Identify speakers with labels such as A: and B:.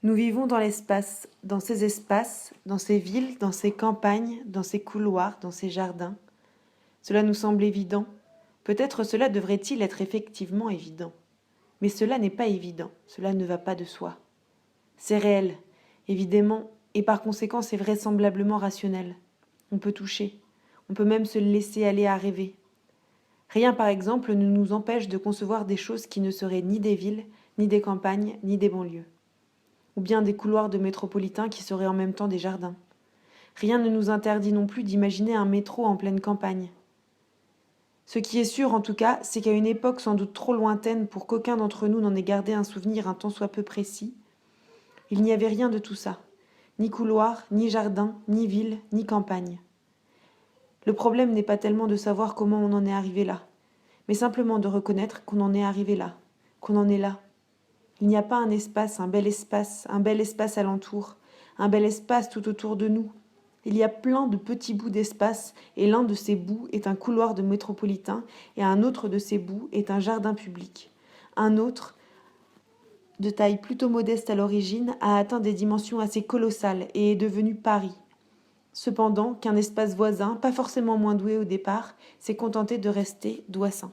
A: Nous vivons dans l'espace, dans ces espaces, dans ces villes, dans ces campagnes, dans ces couloirs, dans ces jardins. Cela nous semble évident. Peut-être cela devrait-il être effectivement évident. Mais cela n'est pas évident, cela ne va pas de soi. C'est réel, évidemment, et par conséquent c'est vraisemblablement rationnel. On peut toucher, on peut même se laisser aller à rêver. Rien, par exemple, ne nous empêche de concevoir des choses qui ne seraient ni des villes, ni des campagnes, ni des banlieues. Ou bien des couloirs de métropolitains qui seraient en même temps des jardins. Rien ne nous interdit non plus d'imaginer un métro en pleine campagne. Ce qui est sûr, en tout cas, c'est qu'à une époque sans doute trop lointaine pour qu'aucun d'entre nous n'en ait gardé un souvenir un tant soit peu précis, il n'y avait rien de tout ça. Ni couloir, ni jardin, ni ville, ni campagne. Le problème n'est pas tellement de savoir comment on en est arrivé là, mais simplement de reconnaître qu'on en est arrivé là, qu'on en est là. Il n'y a pas un bel espace alentour, un bel espace tout autour de nous. Il y a plein de petits bouts d'espace, et l'un de ces bouts est un couloir de métropolitain, et un autre de ces bouts est un jardin public. Un autre, de taille plutôt modeste à l'origine, a atteint des dimensions assez colossales et est devenu Paris. Cependant, qu'un espace voisin, pas forcément moins doué au départ, s'est contenté de rester Doissin.